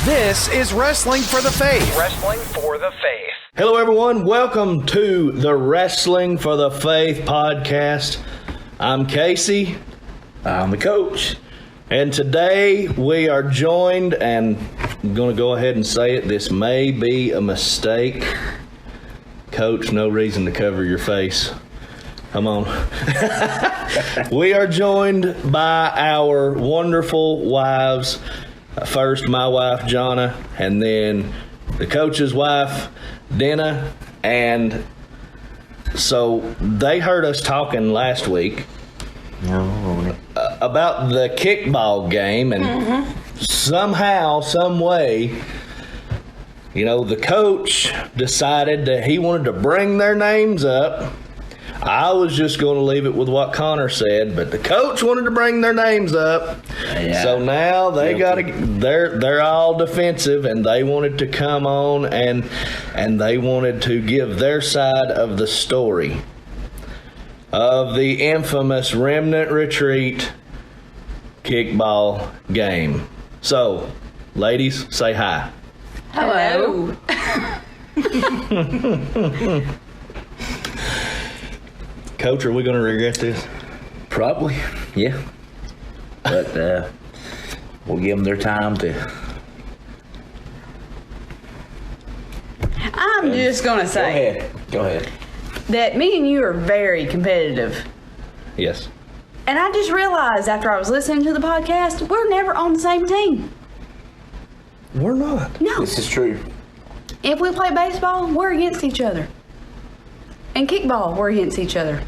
This is Wrestling for the Faith. Wrestling for the Faith. Hello, everyone. Welcome to the Wrestling for the Faith podcast. I'm Casey. I'm the coach. And today we are joined, and I'm going to go ahead and say it, this may be a mistake. Coach, no reason to cover your face. Come on. We are joined by our wonderful wives. First, my wife, Jonna, and then the coach's wife, Dina. And so they heard us talking last week about the kickball game, and somehow, some way, you know, the coach decided that he wanted to bring their names up. I was just going to leave it with what Connor said, but the coach wanted to bring their names up. Yeah. So now they they're all defensive, and they wanted to come on and they wanted to give their side of the story of the infamous Remnant Retreat kickball game. So, ladies, say hi. Hello. Coach, are we going to regret this? Probably, yeah. But we'll give them their time to. I'm just going to say Go ahead. that me and you are very competitive. Yes. And I just realized after I was listening to the podcast, we're never on the same team. We're not. No. This is true. If we play baseball, we're against each other. And kickball, we're against each other.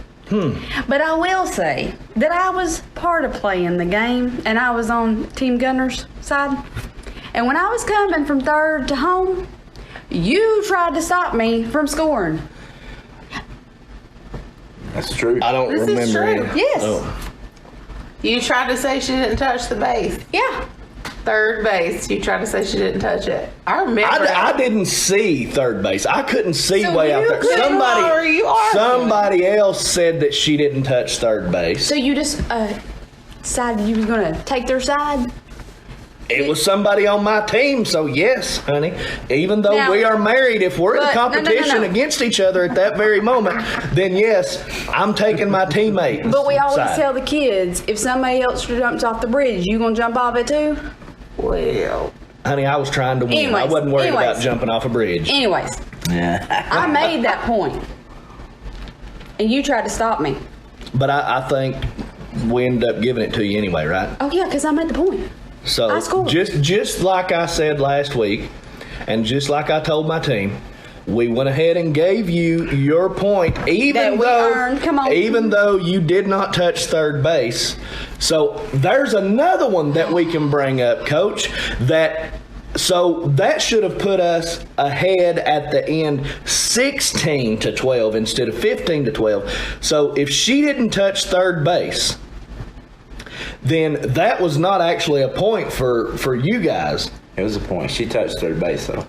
But I will say that I was part of playing the game, and I was on Team Gunner's side. And when I was coming from third to home, you tried to stop me from scoring. That's true. I don't This is remember true. any. Yes. Oh. You tried to say she didn't touch the base. Yeah. Third base, you tried to say she didn't touch it. I remember. I didn't see third base. I couldn't see So way out you there. couldn't, or are you arguing? Somebody else said that she didn't touch third base. So you just decided you was going to take their side? It was somebody on my team, so yes, honey. Even though Now- we are married, if we're in But- competition no. against each other at that very moment, then yes, I'm taking my teammate. But we always side. tell the kids, if somebody else jumps off the bridge, you gonna jump off it too? Well, Honey, I was trying to win. I Anyways, wasn't worried anyways. about jumping off a bridge. Anyways, Yeah. I made that point. And you tried to stop me. But I think we ended up giving it to you anyway, right? Oh yeah, because I made the point. So I scored. just like I said last week, and just like I told my team, we went ahead and gave you your point, That even we though earned. Come on. even though you did not touch third base. So there's another one that we can bring up, Coach. So that should have put us ahead at the end 16-12 instead of 15-12. So if she didn't touch third base, then that was not actually a point for you guys. It was a point. She touched third base, though.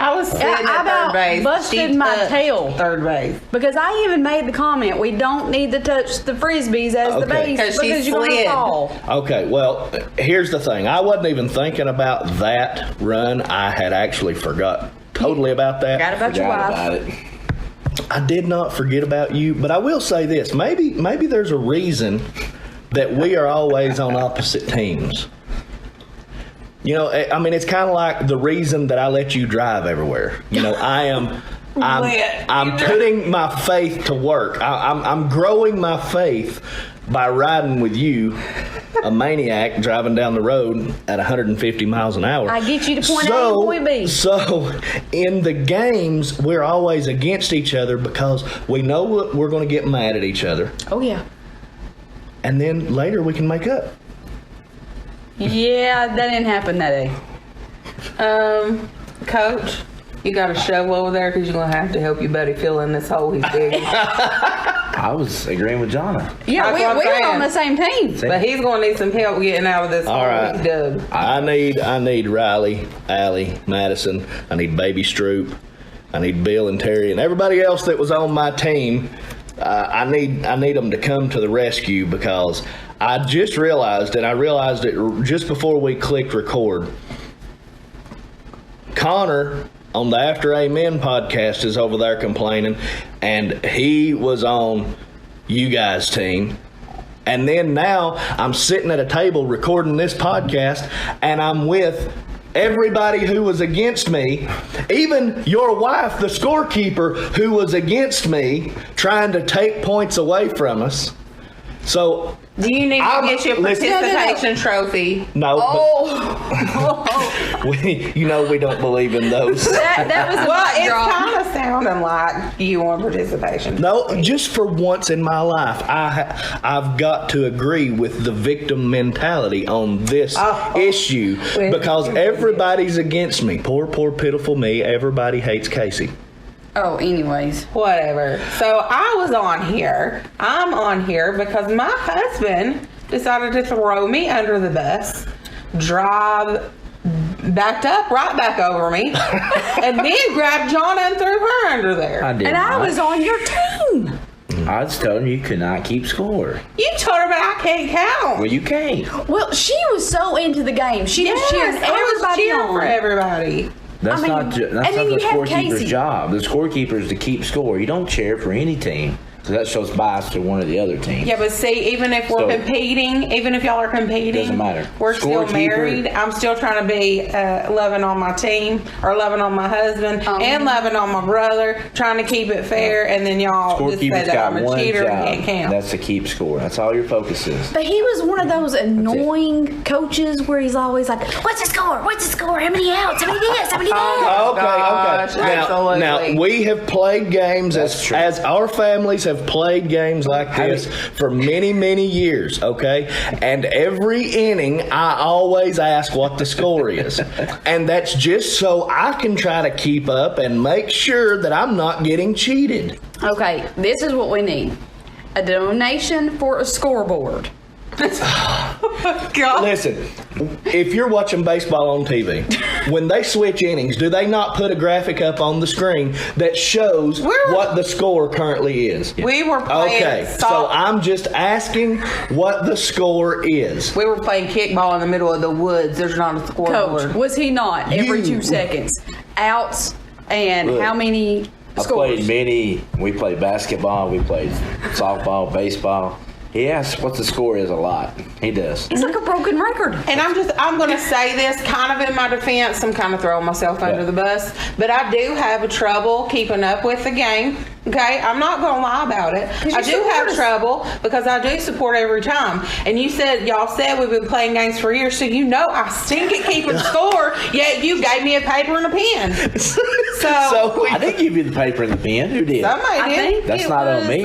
I was sitting I at about third base. busted She my touched tail. Third base. Because I even made the comment, we don't need to touch the frisbees as the Okay. base 'Cause she because you're gonna slid. fall. Okay, well, here's the thing. I wasn't even thinking about that run. I had actually forgot totally about that. Forgot about your Forgot wife. about it. I did not forget about you, but I will say this. Maybe there's a reason that we are always on opposite teams. You know, I mean, it's kind of like the reason that I let you drive everywhere. You know, I'm putting my faith to work. I'm growing my faith by riding with you, a maniac driving down the road at 150 miles an hour. I get you to point A and point B. So in the games, we're always against each other because we know we're going to get mad at each other. Oh yeah. And then later we can make up. Yeah, that didn't happen that day. Coach, you got a shovel over there because you're going to have to help your buddy fill in this hole he's digging. I was agreeing with Jonna. Yeah, That's we what I'm were saying. on the same team. But he's going to need some help getting out of this All hole right. he dug. I need Riley, Allie, Madison. I need Baby Stroop. I need Bill and Terry and everybody else that was on my team. I need them to come to the rescue because I just realized, and I realized it just before we clicked record, Connor on the After Amen podcast is over there complaining, and he was on you guys' team. And then now I'm sitting at a table recording this podcast, and I'm with everybody who was against me, even your wife, the scorekeeper, who was against me, trying to take points away from us. So Do you need to get your participation trophy? no, Oh, we don't believe in those. that was a Well, mic it's drop. kind of sounding like you want participation. No, just for once in my life, I've got to agree with the victim mentality on this issue because everybody's against me. Poor, pitiful me. Everybody hates Casey. Oh, anyways. Whatever. So I was on here. I'm on here because my husband decided to throw me under the bus, backed up right back over me, and then grabbed Jonna and threw her under there. I did. And I was on your team. I was telling you could not keep score. You told her, but I can't count. Well, you can't. Well, she was so into the game. She was cheering I was everybody cheering on. for everybody. That's I mean, not and the then you have scorekeeper's Casey. job. The scorekeeper is to keep score. You don't cheer for any team. So that shows bias to one of the other teams. Yeah, but see, even if we're So- competing, even if y'all are competing, Doesn't matter. we're still Scorekeeper- married. I'm still trying to be loving on my team, or loving on my husband, and loving on my brother, trying to keep it fair, and then y'all just say Scorekeeper's that got I'm a one cheater and can't job. count. That's to keep score. That's all your focus is. But he was one of those annoying coaches where he's always like, "What's the score? What's the score? How many outs? How many this? How many that?" Okay. gosh, absolutely. Now we have played games That's true. as our families have played games like this for many years. Okay, and every inning I always ask what the score is, and that's just so I can try to keep up and make sure that I'm not getting cheated. Okay, this is what we need: a donation for a scoreboard. God. Listen, if you're watching baseball on TV, when they switch innings, do they not put a graphic up on the screen that shows what the score currently is? We were playing Okay, so I'm just asking what the score is. we were playing kickball in the middle of the woods. There's not a scoreboard. Coach, was he not every You. 2 seconds outs and Look, how many I scores? played many. We played basketball. We played softball, baseball. He asks what the score is a lot. He does. It's like a broken record. And I'm going to say this kind of in my defense. I'm kind of throwing myself under Yeah. the bus, but I do have trouble keeping up with the game. Okay, I'm not going to lie about it. I do support have us. trouble because I do support every time. And y'all said we've been playing games for years, so you know I stink at keeping score. Yet you gave me a paper and a pen. So I didn't give you the paper and the pen. Who did? somebody I did. think That's it not on was me.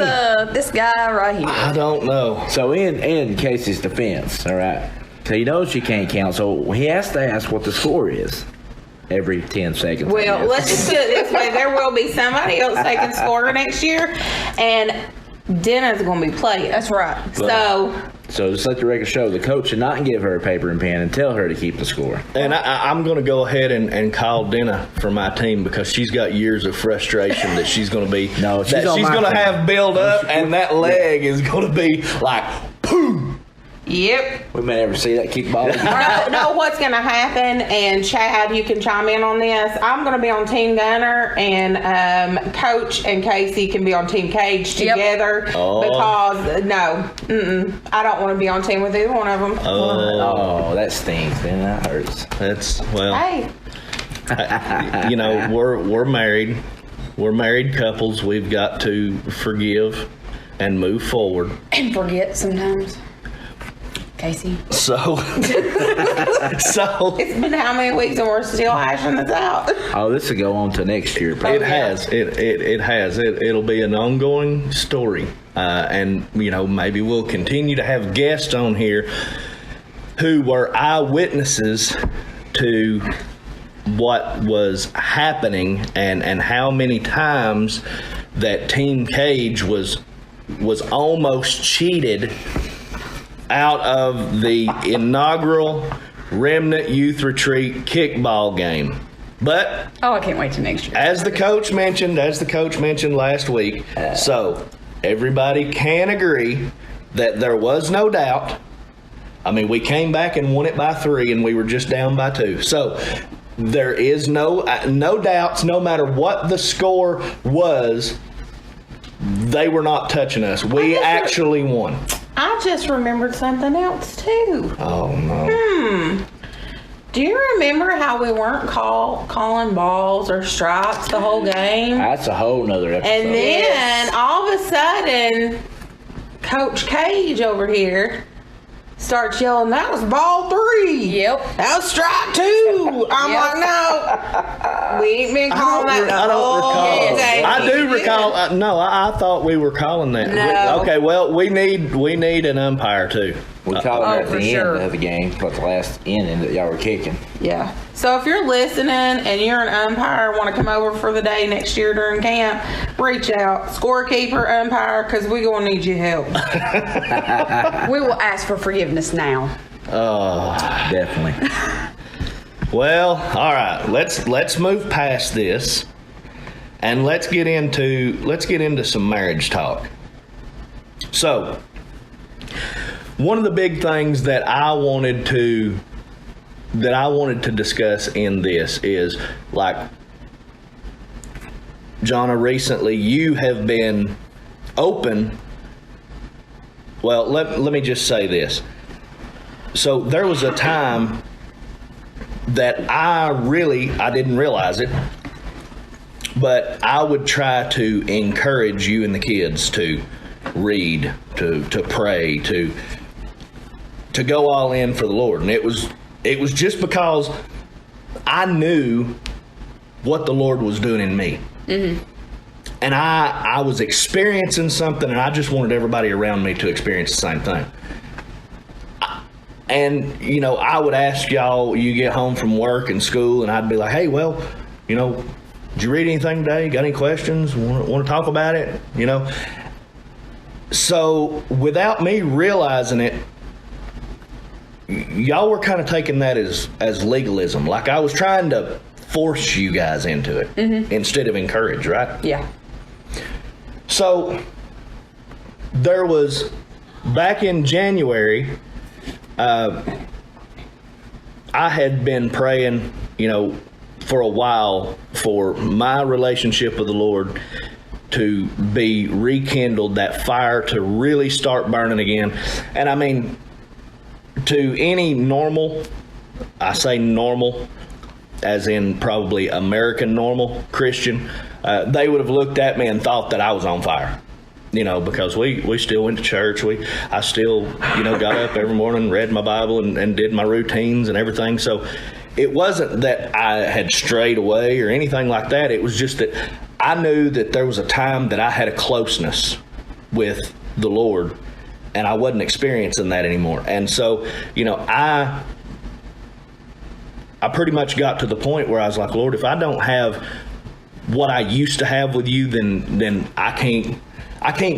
this guy right here. I don't know. So in Casey's defense, all right. So he knows she can't count. So he has to ask what the score is every 10 seconds. I Well, guess. let's just put it this way: there will be somebody else taking score next year, and Denna's going to be playing. That's right. So So just let the record show the coach should not give her a paper and pen and tell her to keep the score. And I'm going to go ahead and call Denna for my team because she's got years of frustration that she's going to be No, she's that on she's my going to team. have build up, and that leg is going to be like, pooh. yep. We may never see that kickball again. know what's going to happen, and Chad, you can chime in on this. I'm going to be on Team Gunner, and Coach and Casey can be on Team Cage Yep. together because I don't want to be on team with either one of them. Oh, that stings, man. That hurts. That's Hey, we're married. We're married couples. We've got to forgive and move forward. And forget sometimes. Casey. So it's been how many weeks and we're still hashing this out? Oh, this will go on to next year. Probably. It has. It has. It'll be an ongoing story. And, maybe we'll continue to have guests on here who were eyewitnesses to what was happening and how many times that Team Cage was almost cheated out of the inaugural Remnant Youth Retreat kickball game. But Oh, I can't wait till next year. as the coach mentioned last week, so everybody can agree that there was no doubt. I mean, we came back and won it by 3, and we were just down by 2. So there is no doubts. No matter what the score was, they were not touching us. We actually won. I just remembered something else too. Oh no. Do you remember how we weren't calling balls or strikes the whole game? That's a whole nother episode. And then all of a sudden, Coach Cage over here starts yelling, "That was ball 3. Yep. That was strike 2. I'm like, no, we ain't been calling that. I don't recall. game. I do recall. No, I thought we were calling that. No. Okay, well, we need an umpire too. We called it at for the sure. end of the game, but the last inning that y'all were kicking. Yeah. So if you're listening and you're an umpire, want to come over for the day next year during camp, reach out, scorekeeper, umpire, because we're gonna need your help. We will ask for forgiveness now. Definitely. Well, all right. Let's move past this, and let's get into some marriage talk. So, one of the big things that I wanted to discuss in this is, like, Jonna, recently you have been open. Well, let me just say this. So there was a time that I didn't realize it, but I would try to encourage you and the kids to read, to pray, to go all in for the Lord. And it was just because I knew what the Lord was doing in me. Mm-hmm. And I was experiencing something, and I just wanted everybody around me to experience the same thing. And, I would ask y'all, you get home from work and school, and I'd be like, hey, well, did you read anything today? Got any questions? Want to talk about it? So without me realizing it, y'all were kind of taking that as legalism. Like I was trying to force you guys into it instead of encourage, right? Yeah. So there was, back in January, I had been praying, for a while for my relationship with the Lord to be rekindled, that fire to really start burning again. And I mean, to any normal, I say normal, as in probably American normal Christian, they would have looked at me and thought that I was on fire. Because we still went to church. I still, got up every morning, read my Bible, and did my routines and everything. So it wasn't that I had strayed away or anything like that. It was just that I knew that there was a time that I had a closeness with the Lord, and I wasn't experiencing that anymore. And so, I pretty much got to the point where I was like, Lord, if I don't have what I used to have with you, then I can't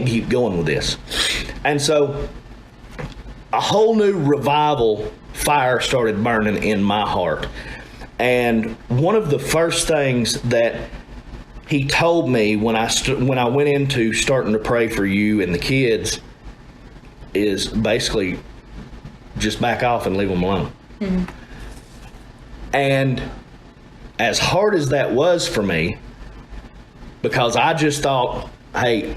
keep going with this. And so a whole new revival fire started burning in my heart. And one of the first things that he told me when I went into starting to pray for you and the kids is basically just back off and leave them alone. Mm-hmm. And as hard as that was for me, because I just thought, hey,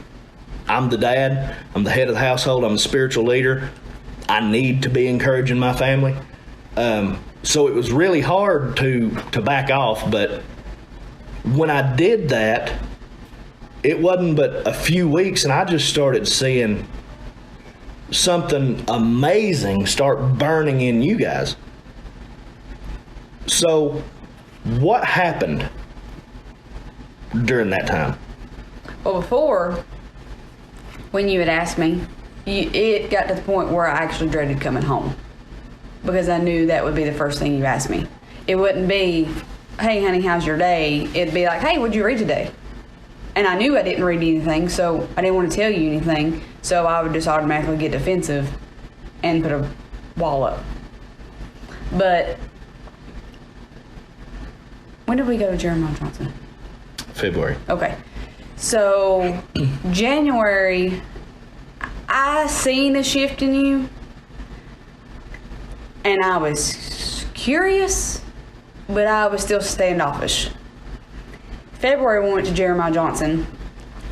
I'm the dad, I'm the head of the household, I'm the spiritual leader, I need to be encouraging my family. So it was really hard to back off, but when I did that, it wasn't but a few weeks, and I just started seeing something amazing start burning in you guys. So what happened during that time? Well, before, when you had asked me, it got to the point where I actually dreaded coming home, because I knew that would be the first thing you asked me. It wouldn't be, hey, honey, how's your day? It'd be like, hey, what'd you read today? And I knew I didn't read anything, so I didn't want to tell you anything, so I would just automatically get defensive and put a wall up. But when did we go to Jeremiah Johnson? February. Okay. So, January, I seen a shift in you, and I was curious, but I was still standoffish. February, we went to Jeremiah Johnson.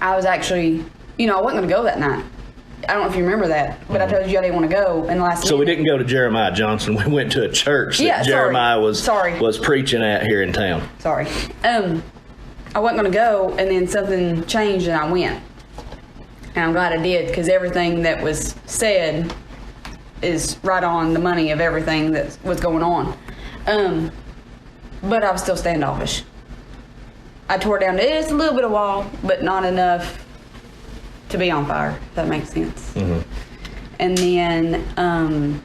I was actually, I wasn't going to go that night. I don't know if you remember that, but I told you I didn't want to go in the last. So we didn't go to Jeremiah Johnson. We went to a church that Yeah, sorry. Jeremiah was Sorry. was preaching at here in town. Sorry. I wasn't going to go, and then something changed, and I went. And I'm glad I did, because everything that was said is right on the money of everything that was going on. But I was still standoffish. I tore down just a little bit of wall, but not enough to be on fire, if that makes sense. Mm-hmm. And then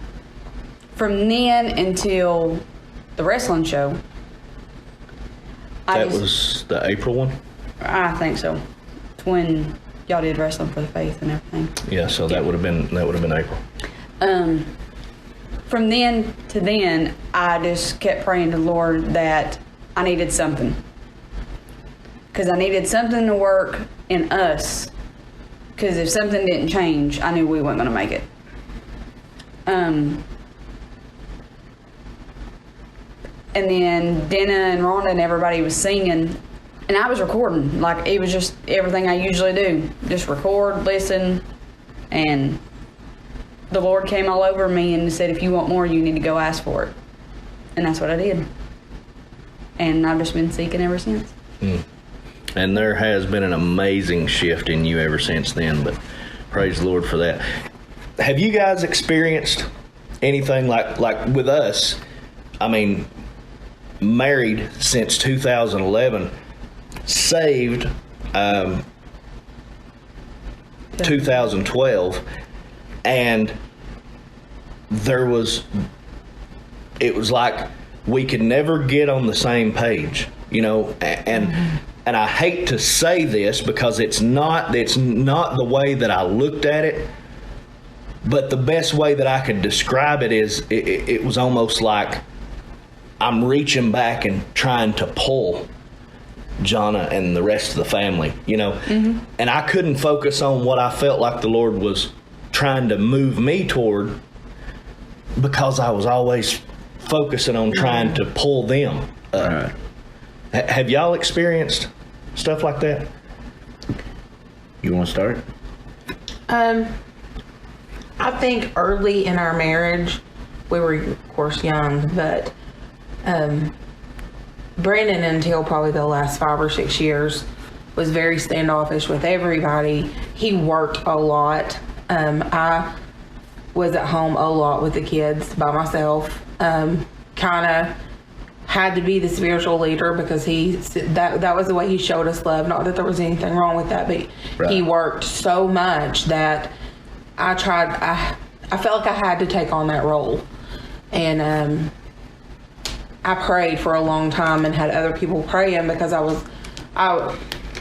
from then until the wrestling show, That was the April one? I think so. It's when y'all did Wrestling for the Faith and everything. Yeah, so that would have been April. From then to then, I just kept praying to the Lord that I needed something. Because I needed something to work in us. Because if something didn't change, I knew we weren't going to make it. And then Dana and Rhonda and everybody was singing, and I was recording. Like, it was just everything I usually do. Just record, listen, and the Lord came all over me and said, if you want more, you need to go ask for it. And that's what I did. And I've just been seeking ever since. And there has been an amazing shift in you ever since then, but praise the Lord for that. Have you guys experienced anything like with us? I mean, married since 2011, saved 2012, and it was like we could never get on the same page, and I hate to say this because it's not the way that I looked at it, but the best way that I could describe it is it was almost like I'm reaching back and trying to pull Jonna and the rest of the family, and I couldn't focus on what I felt like the Lord was trying to move me toward, because I was always focusing on trying to pull them up. Right. Have y'all experienced stuff like that? You want to start? I think early in our marriage, we were, of course, young, but Brandon, until probably the last 5 or 6 years, was very standoffish with everybody. He worked a lot. I was at home a lot with the kids by myself. Kind of had to be the spiritual leader because that was the way he showed us love. Not that there was anything wrong with that, but Right. He worked so much that I felt like I had to take on that role. And I prayed for a long time and had other people praying because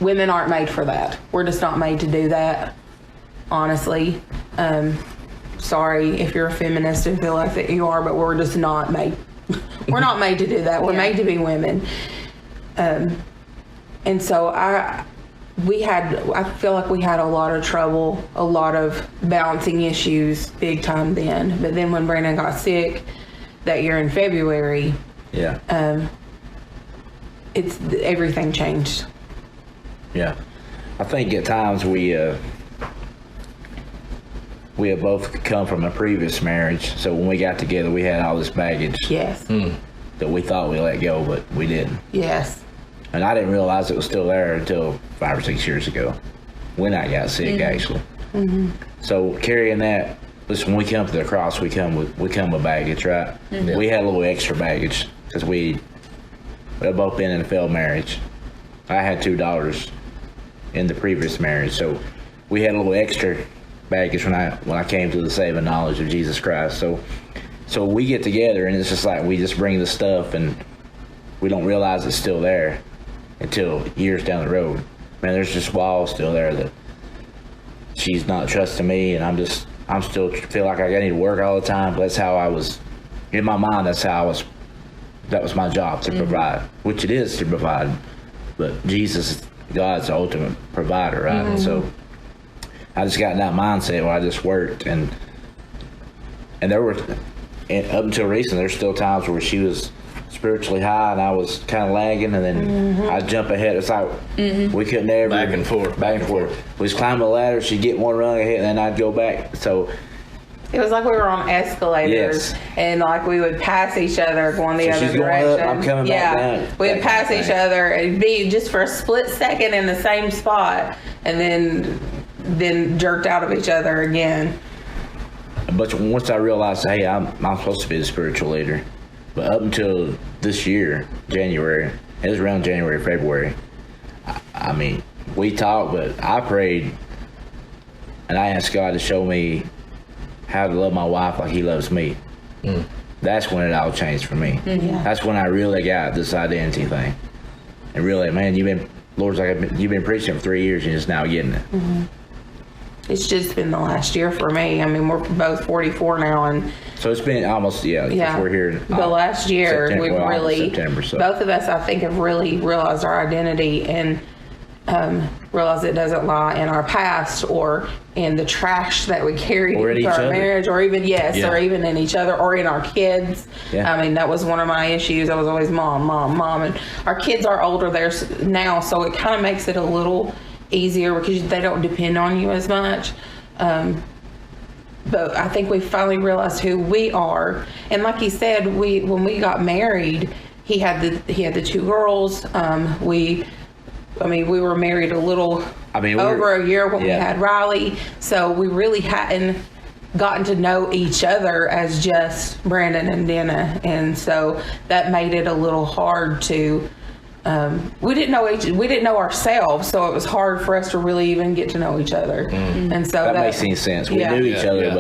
women aren't made for that. We're just not made to do that, honestly. Sorry if you're a feminist and feel like that you are, but we're just not made. We're not made to do that. We're made to be women. And so I feel like we had a lot of trouble, a lot of balancing issues big time then. But then when Brandon got sick that year in February, Yeah. everything changed. Yeah. I think at times we have both come from a previous marriage, so when we got together, we had all this baggage Yes. that we thought we let go, but we didn't. Yes. And I didn't realize it was still there until 5 or 6 years ago, when I got sick, actually. So carrying that, listen, when we come to the cross, we come with baggage, right? We had a little extra baggage because we had both been in a failed marriage. I had 2 daughters in the previous marriage, so we had a little extra baggage when I came to the saving knowledge of Jesus Christ. So we get together and it's just like we just bring the stuff and we don't realize it's still there until years down the road. Man, there's just walls still there that she's not trusting me, and I'm still feel like I need to work all the time. But that's how I was in my mind. That was my job to provide, which it is to provide. But Jesus, God's the ultimate provider, right? And so I just got in that mindset where I just worked, and there were, and up until recently, there's still times where she was spiritually high, and I was kind of lagging, and then I'd jump ahead. It's like we couldn't ever Back and forth. We was climbing the ladder. She'd get one rung ahead, and then I'd go back. So It was like we were on escalators, Yes. and like we would pass each other going the So other she's going direction. up, I'm coming back down. We'd That pass kind of each thing. other and be just for a split second in the same spot, and then jerked out of each other again. But once I realized, hey, I'm supposed to be the spiritual leader. But up until this year, January, it was around January, February. I mean, we talked, but I prayed, and I asked God to show me how to love my wife like He loves me. That's when it all changed for me. Yeah. That's when I really got this identity thing. And really, man, Lord's like, you've been preaching for 3 years, and you're just now getting it. It's just been the last year for me. I mean, we're both 44 now, and So it's been almost, yeah, we're here. the last year September, we've well, really, September, so. both of us, I think, have really realized our identity and realized it doesn't lie in our past or in the trash that we carried Or in into each our other. marriage, or even Yeah. or even in each other, or in our kids. Yeah. I mean, that was one of my issues. I was always mom, and our kids are older there now, so it kind of makes it a little easier because they don't depend on you as much. But I think we finally realized who we are, and like he said, when we got married, he had the two girls. We were married a little over a year when we yeah. had Riley, so we really hadn't gotten to know each other as just Brandon and Dana, and so that made it a little hard to. We didn't know ourselves, so it was hard for us to really even get to know each other. And so That makes any sense. We yeah. knew each Yeah, other, yeah.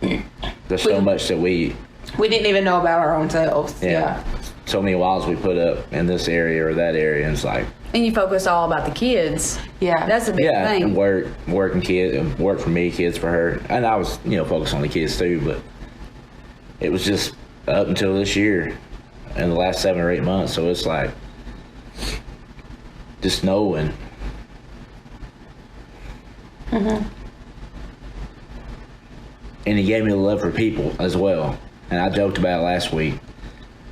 but there's so much that we didn't even know about our own selves. Yeah. so many walls we put up in this area or that area, and it's like, And you focus all about the kids. Yeah. That's a big yeah, thing. and working kids, work for me, kids for her, and I was focused on the kids too, but it was just up until this year, in the last 7 or 8 months. So it's like just knowing. And He gave me the love for people as well. And I joked about it last week,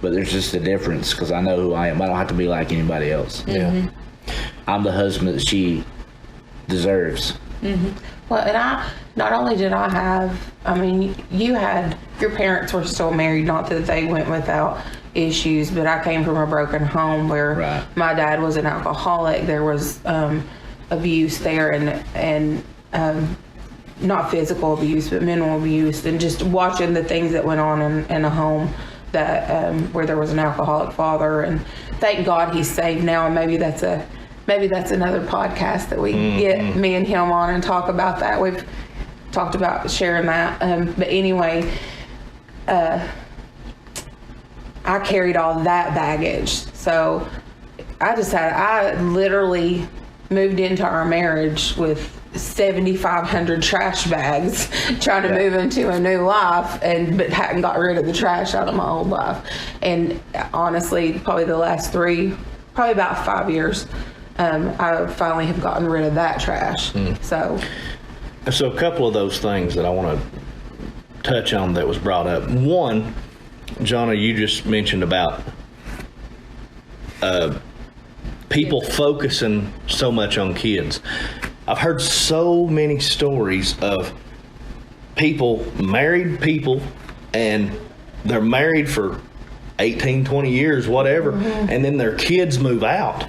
but there's just a difference because I know who I am. I don't have to be like anybody else. Yeah. I'm the husband that she deserves. Well, and not only did I have, your parents were still married, not that they went without issues, but I came from a broken home where Right. my dad was an alcoholic. There was abuse there, and not physical abuse, but mental abuse, and just watching the things that went on in a home that where there was an alcoholic father. And thank God he's saved now, and maybe that's another podcast that we get me and him on and talk about that. We've talked about sharing that. But anyway, I carried all that baggage. So I literally moved into our marriage with 7,500 trash bags trying to move into a new life, but hadn't got rid of the trash out of my old life. And honestly, probably the last probably about 5 years, I finally have gotten rid of that trash. So So a couple of those things that I want to touch on that was brought up. One, Jonna, you just mentioned about people focusing so much on kids. I've heard so many stories of married people, and they're married for 18, 20 years, whatever, and then their kids move out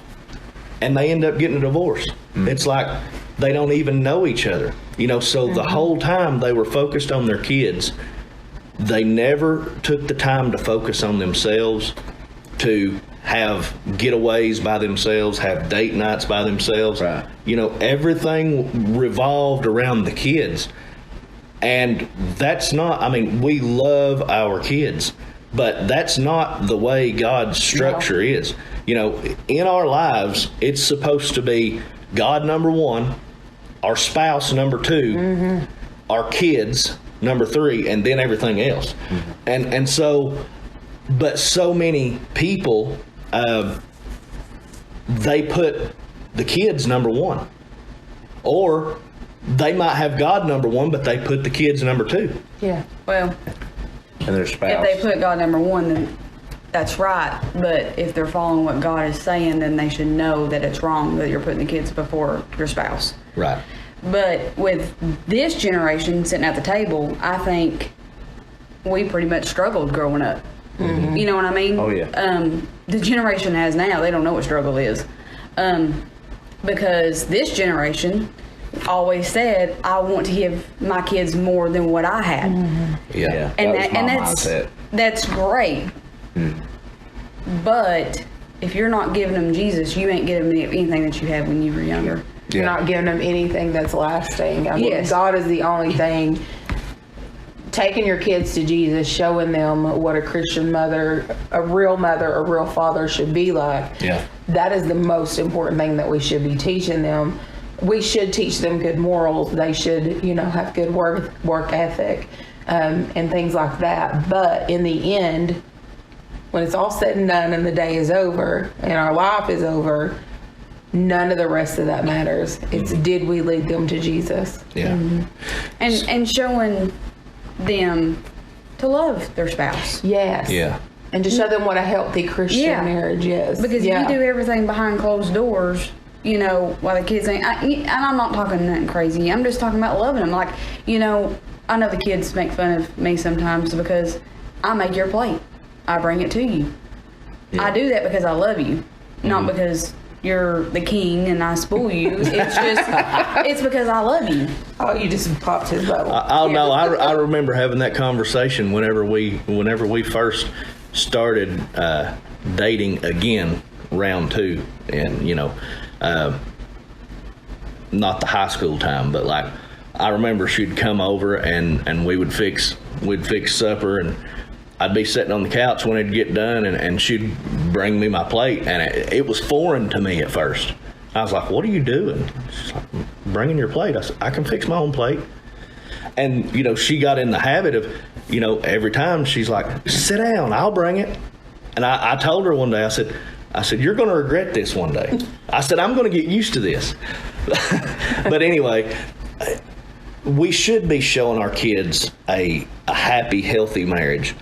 and they end up getting a divorce. It's like they don't even know each other. So the whole time they were focused on their kids. They never took the time to focus on themselves, to have getaways by themselves, have date nights by themselves. Right. Everything revolved around the kids. And that's not, we love our kids, but that's not the way God's structure is. In our lives, it's supposed to be God number one, our spouse number two, our kids number three, and then everything else. And so, but so many people, they put the kids number one, or they might have God number one, but they put the kids number two. yeah. Well, And their spouse. if they put God number one, then that's right. But if they're following what God is saying, then they should know that it's wrong that you're putting the kids before your spouse. Right. But with this generation sitting at the table, I think we pretty much struggled growing up. Mm-hmm. You know what I mean? Oh, yeah. The generation has now, they don't know what struggle is. Because this generation always said, I want to give my kids more than what I had. Yeah. And that was my mindset. that's great. But if you're not giving them Jesus, you ain't giving them anything that you had when you were younger. You're not giving them anything that's lasting. I mean, Yes. God is the only thing. Taking your kids to Jesus, showing them what a Christian mother, a real father should be like. Yeah. That is the most important thing that we should be teaching them. We should teach them good morals. They should, have good work ethic, and things like that. But in the end, when it's all said and done and the day is over and our life is over, none of the rest of that matters. It's did we lead them to Jesus? Yeah. And showing them to love their spouse. Yes. Yeah. And to show them what a healthy Christian marriage is. Because if you do everything behind closed doors, while the kids ain't, and I'm not talking nothing crazy, I'm just talking about loving them. Like, I know the kids make fun of me sometimes because I make your plate. I bring it to you. Yeah. I do that because I love you, not because you're the king and I spoil you. It's just, it's because I love you. Oh, you just popped his bubble. No, I remember having that conversation whenever we first started dating again, round 2, and not the high school time, but like I remember she'd come over and we'd fix supper, and I'd be sitting on the couch when it'd get done, and she'd bring me my plate, and it was foreign to me at first. I was like, "What are you doing?" She's like, "Bringing your plate." I said, "I can fix my own plate." And she got in the habit of, every time she's like, "Sit down, I'll bring it." And I told her one day, I said, "You're going to regret this one day." I said, "I'm going to get used to this." But anyway, we should be showing our kids a happy, healthy marriage.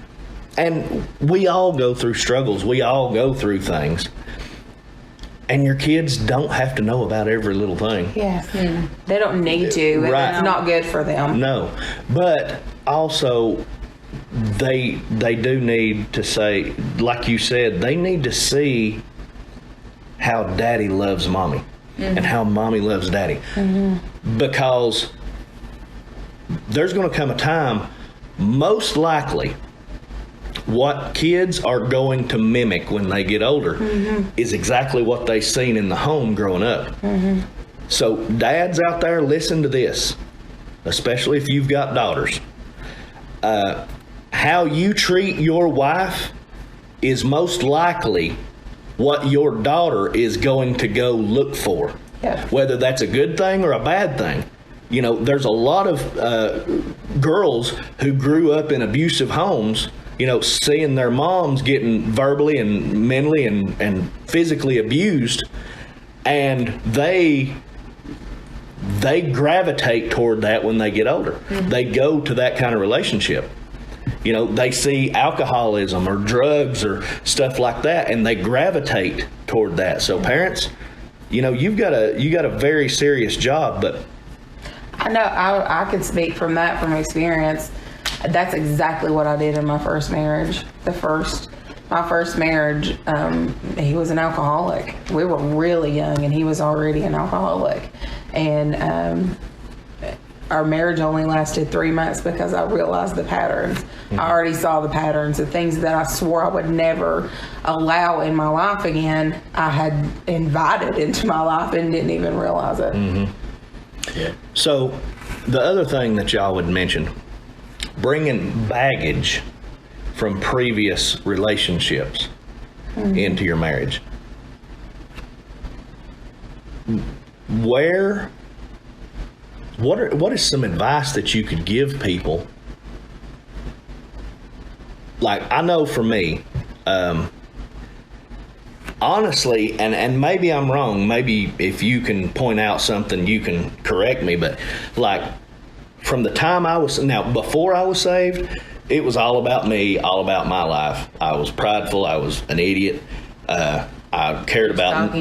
And we all go through struggles. We all go through things. And your kids don't have to know about every little thing. Yes. They don't need to. And Right. It's not good for them. No. But also, they do need to say, like you said, they need to see how daddy loves mommy and how mommy loves daddy. Because there's going to come a time, most likely, what kids are going to mimic when they get older is exactly what they've seen in the home growing up. So dads out there, listen to this, especially if you've got daughters. How you treat your wife is most likely what your daughter is going to go look for. Yeah. Whether that's a good thing or a bad thing. There's a lot of girls who grew up in abusive homes, seeing their moms getting verbally and mentally and physically abused, and they gravitate toward that when they get older. They go to that kind of relationship. They see alcoholism or drugs or stuff like that, and they gravitate toward that. So parents, you got a very serious job, but I know I can speak from experience. That's exactly what I did in my first marriage. My first marriage, he was an alcoholic. We were really young, and he was already an alcoholic. And our marriage only lasted 3 months because I realized the patterns. I already saw the patterns, the things that I swore I would never allow in my life again. I had invited into my life and didn't even realize it. So, the other thing that y'all would mention, bringing baggage from previous relationships into your marriage. What is some advice that you could give people? Like, I know for me, honestly, and maybe I'm wrong, maybe if you can point out something, you can correct me, but like from the time before I was saved it was all about me, all about my life. I was prideful. I was an idiot. I cared about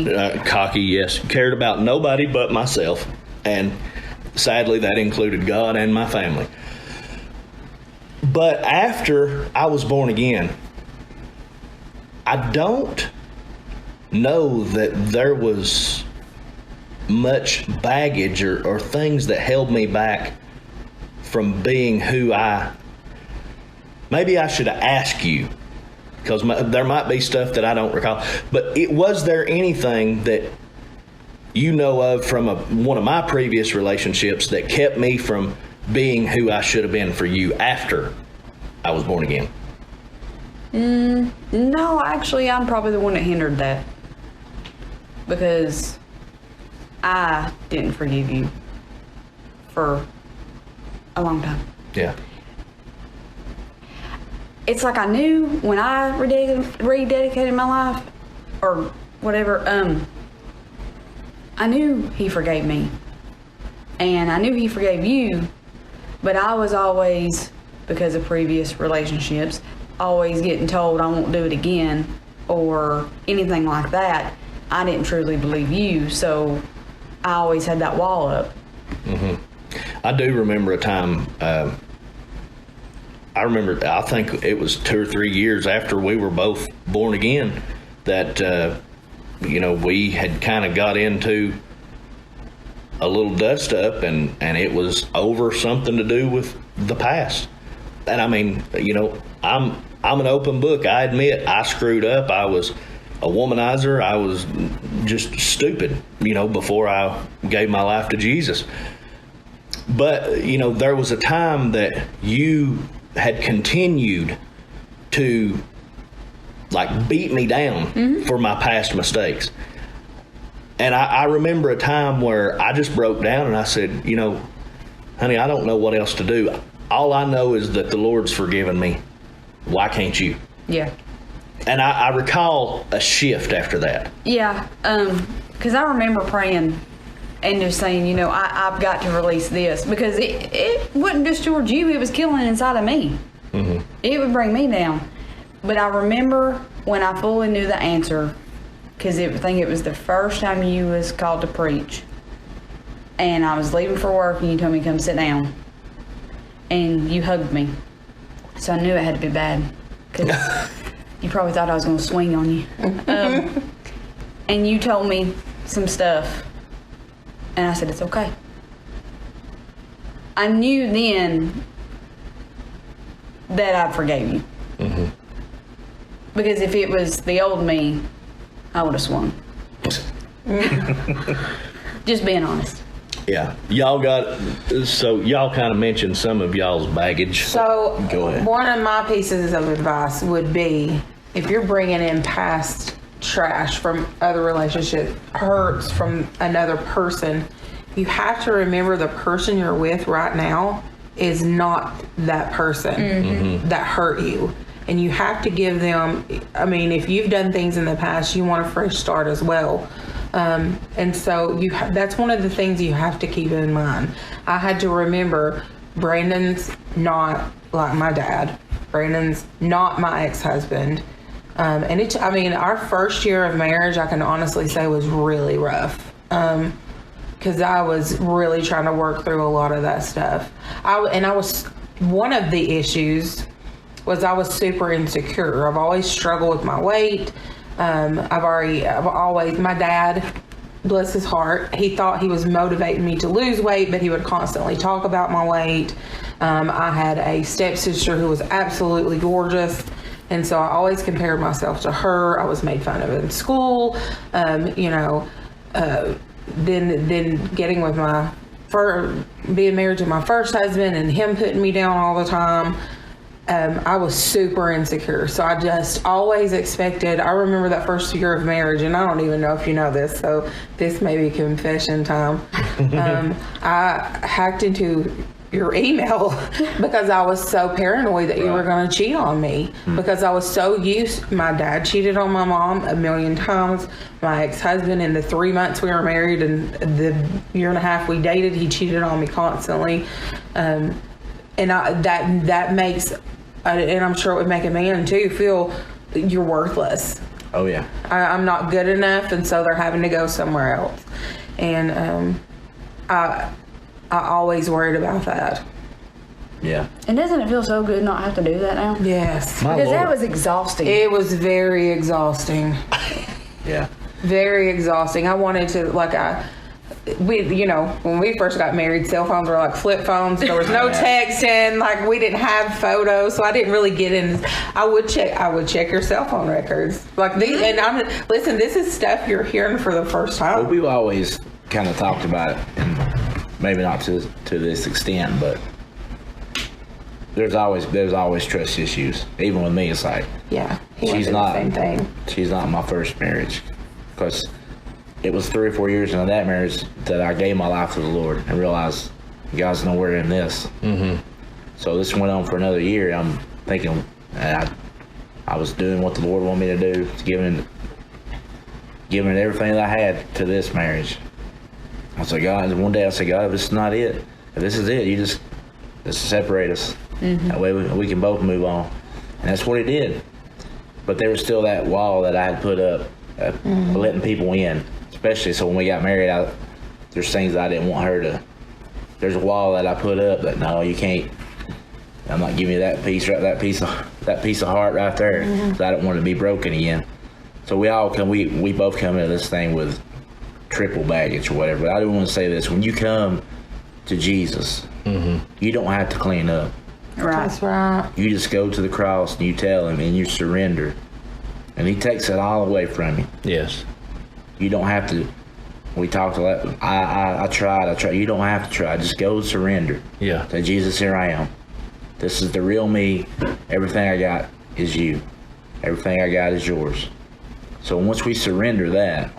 cocky. Yes, cared about nobody but myself, and sadly, that included God and my family. But after I was born again, I don't know that there was much baggage or things that held me back from being who maybe I should ask you, because there might be stuff that I don't recall, but was there anything that you know of from one of my previous relationships that kept me from being who I should have been for you after I was born again? No, actually, I'm probably the one that hindered that, because I didn't forgive you for a long time. Yeah. It's like I knew when I rededicated my life or whatever, I knew he forgave me. And I knew he forgave you, but I was always, because of previous relationships, always getting told I won't do it again or anything like that. I didn't truly believe you, so I always had that wall up. Mm-hmm. I do remember a time, I think it was 2 or 3 years after we were both born again, that, we had kind of got into a little dust up, and it was over something to do with the past. And I mean, I'm an open book. I admit I screwed up. I was a womanizer. I was just stupid, before I gave my life to Jesus. But, there was a time that you had continued to beat me down for my past mistakes. And I remember a time where I just broke down and I said, honey, I don't know what else to do. All I know is that the Lord's forgiven me. Why can't you? Yeah. And I recall a shift after that. Yeah, because I remember praying and just saying, I've got to release this, because it wasn't just towards you, it was killing inside of me. Mm-hmm. It would bring me down. But I remember when I fully knew the answer, because I think it was the first time you was called to preach, and I was leaving for work and you told me to come sit down, and you hugged me. So I knew it had to be bad, because you probably thought I was going to swing on you. And you told me some stuff, and I said, it's okay. I knew then that I forgave you. Mm-hmm. Because if it was the old me, I would have swung. Just being honest. Yeah. Y'all kind of mentioned some of y'all's baggage. So go ahead. One of my pieces of advice would be, if you're bringing in past trash from other relationships, hurts from another person, you have to remember the person you're with right now is not that person that hurt you. And you have to give them, if you've done things in the past, you want a fresh start as well. And so that's one of the things you have to keep in mind. I had to remember Brandon's not like my dad. Brandon's not my ex-husband. And our first year of marriage, I can honestly say, was really rough. Because I was really trying to work through a lot of that stuff. One of the issues was I was super insecure. I've always struggled with my weight. My dad, bless his heart, he thought he was motivating me to lose weight, but he would constantly talk about my weight. I had a stepsister who was absolutely gorgeous, and so I always compared myself to her. I was made fun of in school. Then getting with being married to my first husband and him putting me down all the time. I was super insecure. So I just always expected, I remember that first year of marriage, and I don't even know if you know this, so this may be confession time. I hacked into your email because I was so paranoid that you were going to cheat on me, because I was so used. My dad cheated on my mom 1,000,000 times. My ex-husband, in the 3 months we were married and the 1.5 years we dated, he cheated on me constantly. And that makes and I'm sure it would make a man too feel you're worthless. Oh yeah. I'm not good enough, and so they're having to go somewhere else. And I always worried about that. Yeah. And doesn't it feel so good not have to do that now? Yes. My Because Lord. that was exhausting. It was very exhausting. Yeah. Very exhausting. I wanted to, when we first got married, cell phones were like flip phones. There was no texting. Like, we didn't have photos, so I didn't really get in. I would check your cell phone records. Like these, and listen, this is stuff you're hearing for the first Well, time. we've always kind of talked about it, and maybe not to this extent, but there's always trust issues. Even with me, it's like, Yeah, he went she's through not the same thing. she's not my first marriage, because it was 3 or 4 years into that marriage that I gave my life to the Lord and realized God's nowhere in this. Mm-hmm. So this went on for another year. I'm thinking, and I was doing what the Lord wanted me to do, giving it everything that I had to this marriage. I said, God, and one day I said, God, if this is not it, if this is it, you just separate us. Mm-hmm. That way we can both move on. And that's what he did. But there was still that wall that I had put up, letting people in. Especially, so when we got married, there's things that I didn't want her to. There's a wall that I put up that, no, you can't. I'm not giving you that piece of heart right there. Mm-hmm. So I don't want it to be broken again. So we both come into this thing with triple baggage or whatever. But I do want to say this: when you come to Jesus, you don't have to clean up. Right. That's right. You just go to the cross and you tell him and you surrender, and he takes it all away from you. Yes. You don't have to. We talked a lot. I tried. You don't have to try. Just go surrender. Yeah. Say, Jesus, here I am. This is the real me. Everything I got is you. Everything I got is yours. So once we surrender that,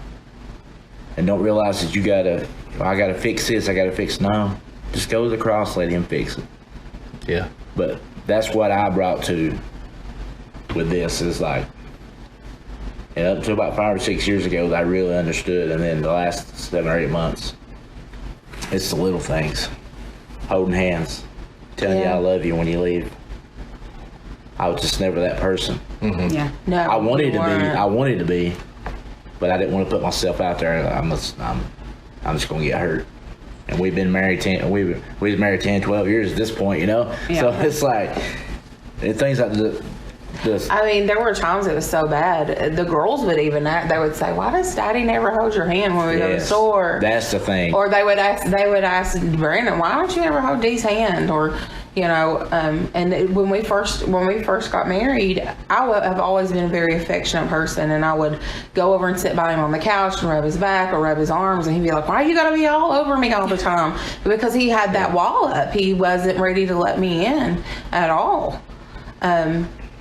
and don't realize that I gotta fix this, I gotta fix, no. Just go to the cross, let him fix it. Yeah. But that's what I brought to with this, is like, and up to about 5 or 6 years ago, I really understood. And then the last 7 or 8 months, it's the little things. Holding hands. Telling you Yeah. I love you when you leave. I was just never that person. Yeah. No, I wanted you weren't. I wanted to be, but I didn't want to put myself out there. I'm just going to get hurt. And we've been married 10, 12 years at this point, So Yeah. it's like, the things like this. I mean, there were times it was so bad. The girls would even act. They would say, "Why does Daddy never hold your hand when we go to the Yes, store?" that's the thing. Or they would ask Brandon, "Why don't you ever hold Dee's hand?" Or, and when we first got married, have always been a very affectionate person, and I would go over and sit by him on the couch and rub his back or rub his arms, and he'd be like, "Why are you gotta be all over me all the time?" Because he had that wall up. He wasn't ready to let me in at all.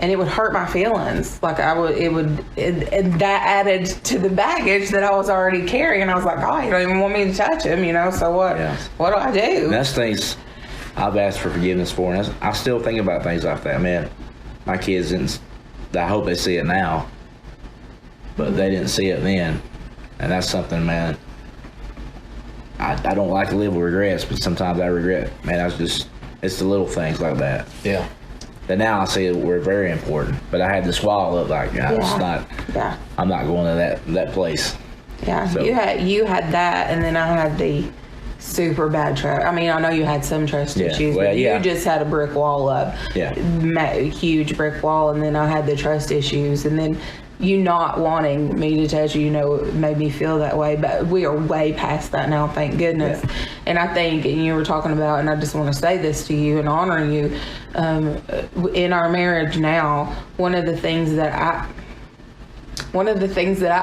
And it would hurt my feelings. Like and that added to the baggage that I was already carrying. I was like, "Oh, you don't even want me to touch him, so what? Yeah. What do I do?" And that's things I've asked for forgiveness for, and I still think about things like that. Man, my kids didn't. I hope they see it now, but they didn't see it then, and that's something, man. I don't like to live with regrets, but sometimes I regret. Man, it's the little things like that. Yeah. That now I see were very important, but I had this wall up, like, it's not. Yeah. I'm not going to that place. Yeah, So- you had that, and then I had the super bad trust. I mean, I know you had some trust Yeah, issues, well, but yeah. you just had a brick wall up. Yeah. Huge brick wall, and then I had the trust issues, and then you not wanting me to touch you, it made me feel that way. But we are way past that now, thank goodness. Yeah. And I think, and you were talking about, and I just want to say this to you and honor you, in our marriage now, one of the things that I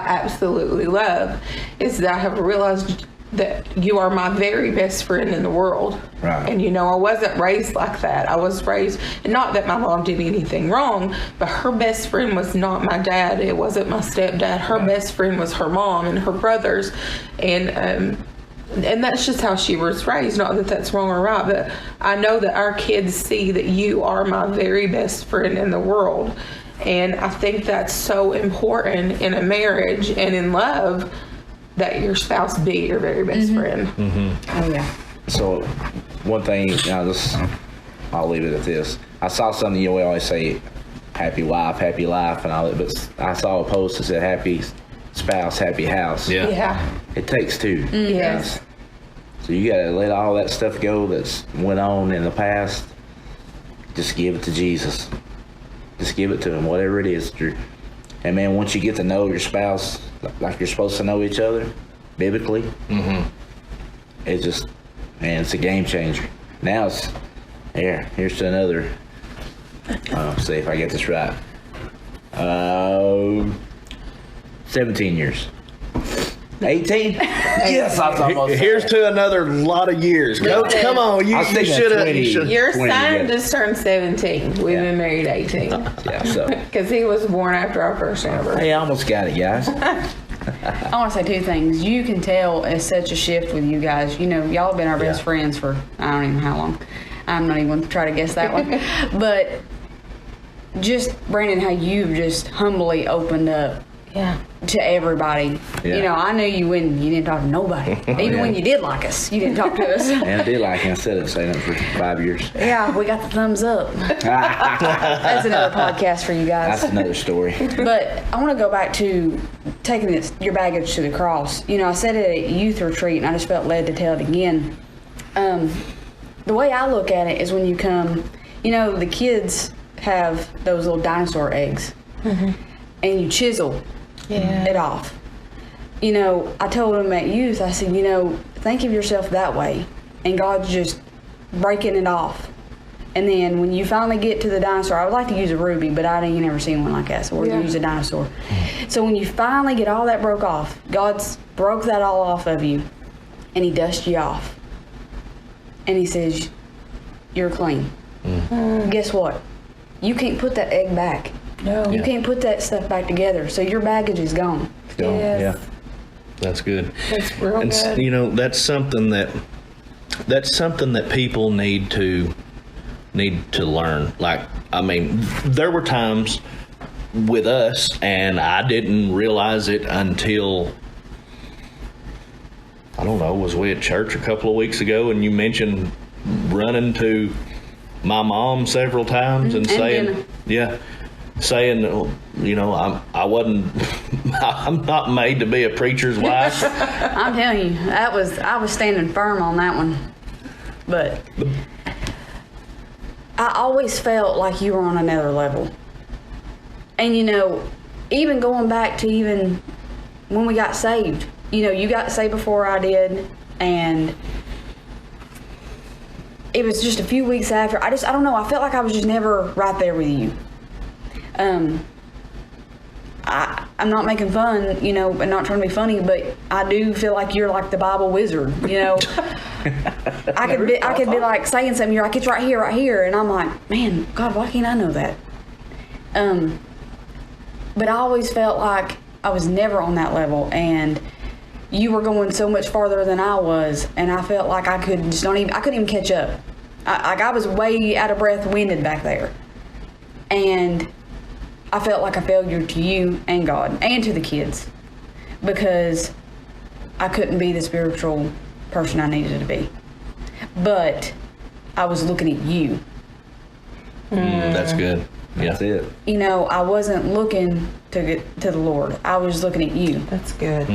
absolutely love is that I have realized that you are my very best friend in the world. Right. And I wasn't raised like that. I was raised, not that my mom did anything wrong, but her best friend was not my dad. It wasn't my stepdad. Her best friend was her mom and her brothers. And that's just how she was raised. Not that that's wrong or right, but I know that our kids see that you are my very best friend in the world. And I think that's so important in a marriage and in love, that your spouse be your very best friend. Oh, yeah. So, one thing, I'll leave it at this. I saw something, we always say, happy wife, happy life, and all that, but I saw a post that said, happy spouse, happy house. Yeah. Yeah. It takes two. Yes. So you got to let all that stuff go that's went on in the past. Just give it to Jesus. Just give it to him, whatever it is. And man, once you get to know your spouse like you're supposed to know each other, biblically, it's just, man, it's a game changer. Now it's, here's to another, see if I get this right, 17 years. 18? Yes, I was almost Here's to another lot of years. Coach, come on. You I was thinking should have. 20. Your 20 son together. just turned 17. We've been married 18. Yeah, so. Because he was born after our first anniversary. Hey, I almost got it, guys. I want to say two things. You can tell it's such a shift with you guys. You know, y'all have been our best friends for I don't even know how long. I'm not even going to try to guess that one. But just, Brandon, how you've just humbly opened up Yeah. to everybody. Yeah. You know, I knew you when you didn't talk to nobody. Even when you did like us, you didn't talk to us. And I did like him. I said it, saying it for 5 years. Yeah, we got the thumbs up. That's another podcast for you guys. That's another story. But I want to go back to taking your baggage to the cross. You know, I said it at youth retreat, and I just felt led to tell it again. The way I look at it is when you come, you know, the kids have those little dinosaur eggs, and you chisel it off. You know, I told them at youth, I said, you know, think of yourself that way, and God's just breaking it off. And then when you finally get to the dinosaur, I would like to use a ruby, but I ain't never seen one like that, so we're going to use a dinosaur. So when you finally get all that broke off, God's broke that all off of you, and he dusts you off. And he says, you're clean. Guess what? You can't put that egg back. No. You can't put that stuff back together, so your baggage is gone. Yes. Yeah. That's good. That's real And good. you know, that's something that people need to learn. Like, I mean, there were times with us, and I didn't realize it until, I don't know, was we at church a couple of weeks ago, and you mentioned running to my mom several times and saying, Jenna. saying, you know, I wasn't, I'm not made to be a preacher's wife. I'm telling you, I was standing firm on that one. But I always felt like you were on another level. And you know, even going back to even when we got saved, you know, you got saved before I did, and it was just a few weeks after. I don't know, I felt like I was just never right there with you. I'm not making fun, you know, and not trying to be funny, but I do feel like you're like the Bible wizard, you know. I could be like saying something, you're like, it's right here, and I'm like, man, God, why can't I know that? But I always felt like I was never on that level, and you were going so much farther than I was, and I felt like I couldn't even catch up. I was way out of breath, winded back there, and I felt like a failure to you and God and to the kids because I couldn't be the spiritual person I needed to be. But I was looking at you. That's good. Yeah. That's it. You know, I wasn't looking to get to the Lord. I was looking at you. That's good.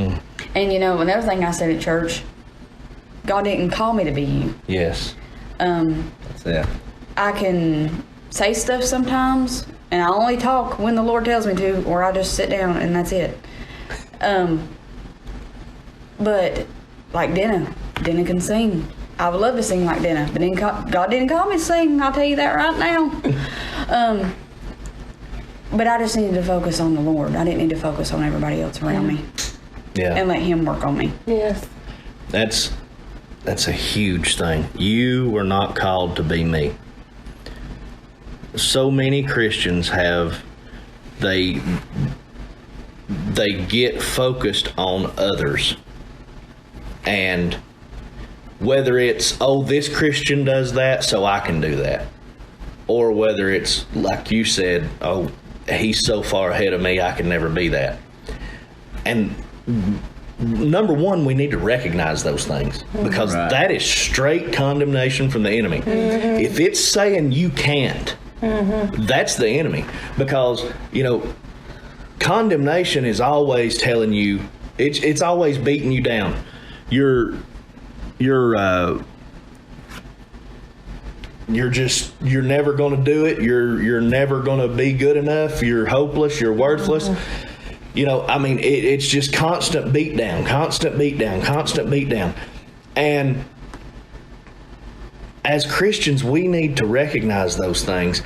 And you know, another thing I said at church, God didn't call me to be you. Yes. That's it. I can say stuff sometimes, and I only talk when the Lord tells me to, or I just sit down and that's it. But like Denna can sing. I would love to sing like Denna, but God didn't call me to sing. I'll tell you that right now. But I just needed to focus on the Lord. I didn't need to focus on everybody else around me Yeah. and let Him work on me. Yes. That's a huge thing. You were not called to be me. So many Christians they get focused on others. And whether it's, oh, this Christian does that, so I can do that. Or whether it's, like you said, oh, he's so far ahead of me, I can never be that. And number one, we need to recognize those things because Right. that is straight condemnation from the enemy. If it's saying you can't, That's the enemy, because condemnation is always telling you, it's always beating you down. You're never going to do it. You're never going to be good enough. You're hopeless. You're worthless. It's just constant beat down, constant beat down, constant beat down. And as Christians, we need to recognize those things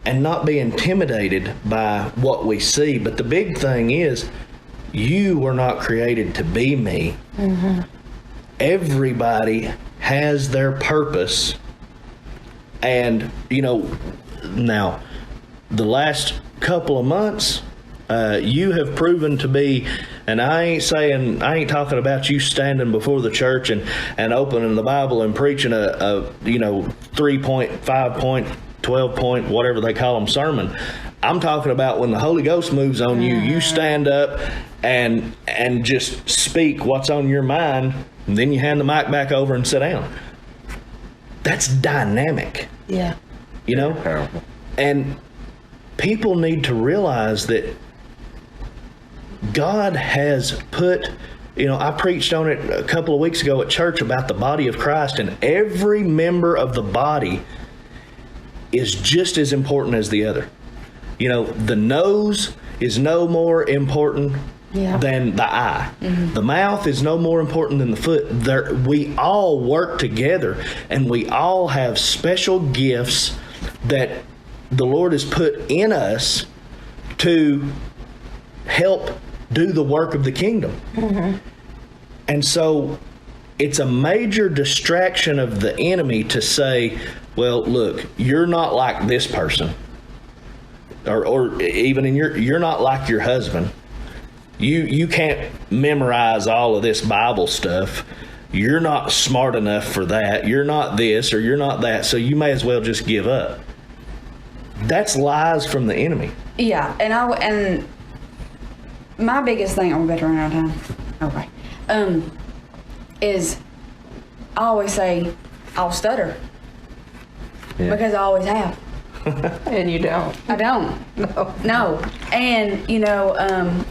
and not be intimidated by what we see. But the big thing is, you were not created to be me. Everybody has their purpose. And, now, the last couple of months, you have proven to be, and I ain't talking about you standing before the church and opening the Bible and preaching a 3-point, 5-point, 12-point, whatever they call them, sermon. I'm talking about when the Holy Ghost moves on you, you stand up and just speak what's on your mind, and then you hand the mic back over and sit down. That's dynamic. Yeah. Powerful. And people need to realize that God has put, I preached on it a couple of weeks ago at church about the body of Christ, and every member of the body is just as important as the other. The nose is no more important than the eye. The mouth is no more important than the foot. We all work together, and we all have special gifts that the Lord has put in us to help do the work of the kingdom. And so it's a major distraction of the enemy to say, well, look, you're not like this person, or even you're not like your husband. You can't memorize all of this Bible stuff. You're not smart enough for that. You're not this or you're not that, so you may as well just give up. That's lies from the enemy. Yeah, and my biggest thing, I'm about to run out of time. Okay. Is I always say I'll stutter. Yeah. Because I always have. And you don't. I don't. No. And,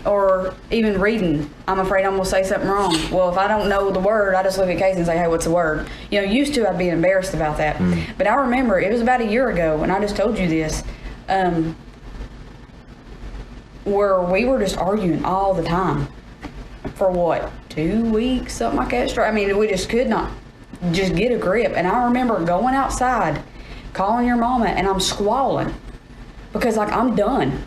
or even reading, I'm afraid I'm going to say something wrong. Well, if I don't know the word, I just look at Casey and say, hey, what's the word? Used to, I'd be embarrassed about that. But I remember, it was about a year ago, and I just told you this, where we were just arguing all the time. For what, 2 weeks, something like that? We just could not just get a grip. And I remember going outside, calling your mama, and I'm squalling because I'm done.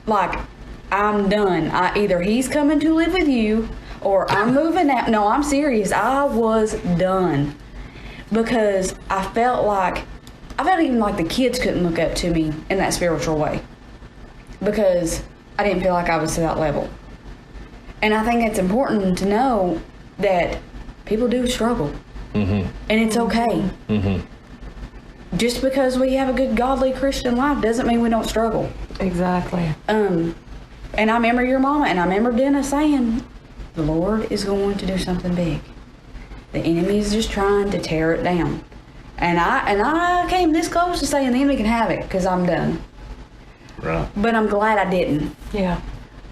I'm done. Either he's coming to live with you or I'm moving out. No, I'm serious. I was done because I felt even like the kids couldn't look up to me in that spiritual way because I didn't feel like I was to that level. And I think it's important to know that people do struggle. And it's okay. Just because we have a good, godly Christian life doesn't mean we don't struggle. Exactly. And I remember your mama, and I remember Dennis saying, the Lord is going to do something big. The enemy is just trying to tear it down. And I came this close to saying the enemy can have it because I'm done. Right. But I'm glad I didn't. Yeah.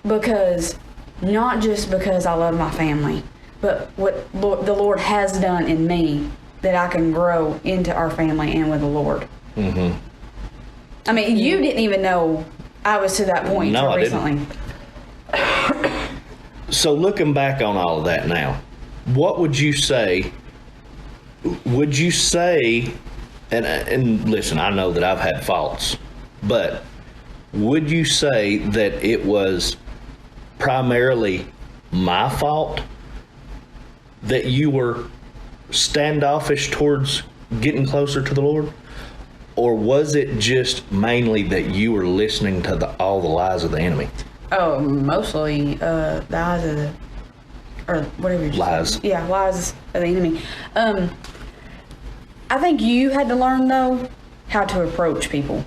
Because, not just because I love my family, but what the Lord has done in me that I can grow into our family and with the Lord. You didn't even know I was to that point until recently. So looking back on all of that now, what would you say? Would you say, and listen, I know that I've had faults, but would you say that it was primarily my fault that you were standoffish towards getting closer to the Lord? Or was it just mainly that you were listening to all the lies of the enemy? Oh, mostly the lies of the, or whatever you Lies. say. Yeah, lies of the enemy. I think you had to learn, though, how to approach people.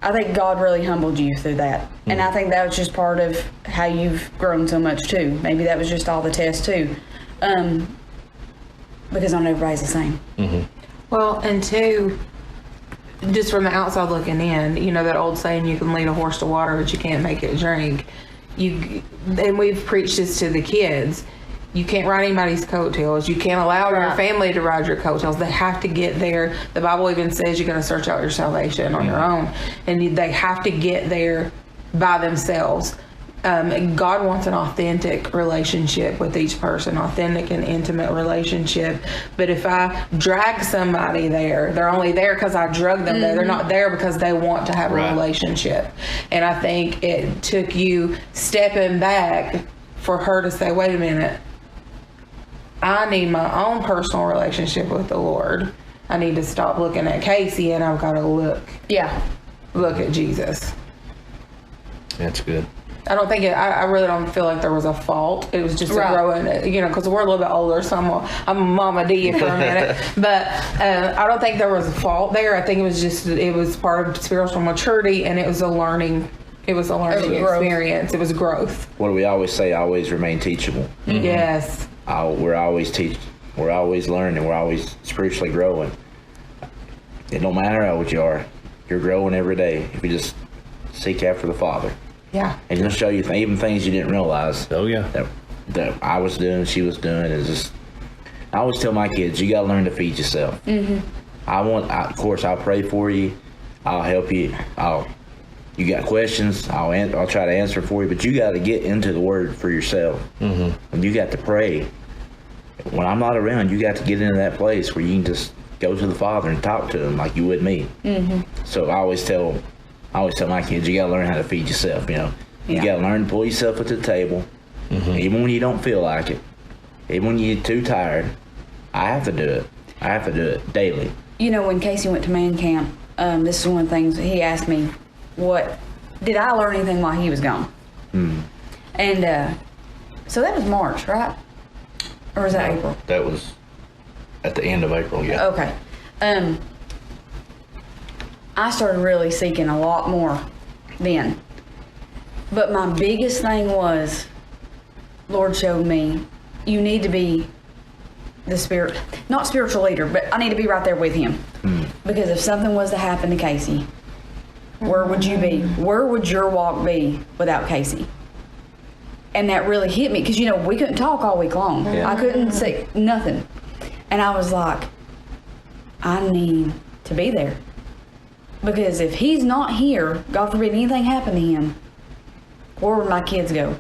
I think God really humbled you through that. And I think that was just part of how you've grown so much, too. Maybe that was just all the tests, too. Because not everybody's the same. Well, and two, just from the outside looking in, you know that old saying, you can lead a horse to water, but you can't make it drink. And we've preached this to the kids. You can't ride anybody's coattails. You can't allow your family to ride your coattails. They have to get there. The Bible even says you're going to search out your salvation on your own. And they have to get there by themselves. God wants an authentic relationship with each person, authentic and intimate relationship. But if I drag somebody there, they're only there because I drug them there. They're not there because they want to have a relationship. And I think it took you stepping back for her to say, wait a minute, I need my own personal relationship with the Lord. I need to stop looking at Casey, and I've got to look at Jesus. That's good. I don't think I really don't feel like there was a fault. It was just a growing, because we're a little bit older, so I'm a Mama D for a minute. But I don't think there was a fault there. I think it was part of spiritual maturity, and it was a learning. It was a learning experience. It was growth. What do we always say? Always remain teachable. Mm-hmm. Yes. We're always teaching. We're always learning. We're always spiritually growing. It don't matter how old you are. You're growing every day if you just seek after the Father. Yeah. And He'll show you even things you didn't realize. Oh, yeah. That I was doing, she was doing. I always tell my kids, you got to learn to feed yourself. Mm-hmm. Of course, I'll pray for you. I'll help you. You got questions, I'll try to answer for you, but you got to get into the Word for yourself. Mm-hmm. And you got to pray. When I'm not around, you got to get into that place where you can just go to the Father and talk to Him like you would me. Mm-hmm. So I always tell my kids, you got to learn how to feed yourself. You got to learn to pull yourself at the table, even when you don't feel like it, even when you're too tired. I have to do it. I have to do it daily. When Casey went to man camp, this is one of the things he asked me. What did I learn anything while he was gone? And so that was March, right? Or was that April? That was at the end of April, yeah. Okay. I started really seeking a lot more then. But my biggest thing was, Lord showed me, you need to be not spiritual leader, but I need to be right there with him. Because if something was to happen to Casey, where would you be? Where would your walk be without Casey? And that really hit me because, we couldn't talk all week long. Yeah. I couldn't say nothing. And I was like, I need to be there. Because if he's not here, God forbid anything happened to him, where would my kids go?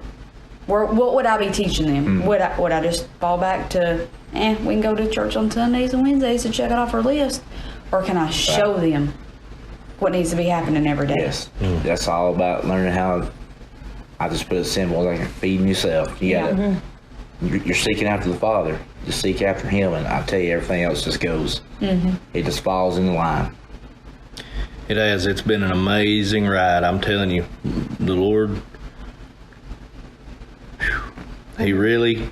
What would I be teaching them? Would I just fall back to, we can go to church on Sundays and Wednesdays and check it off our list? Or can I show them what needs to be happening every day? Yes. That's all about learning how, I just put it simple, like feeding yourself. You're seeking after the Father. Just seek after Him, and I tell you, everything else just goes. It just falls in line. It has. It's been an amazing ride. I'm telling you, the Lord, He really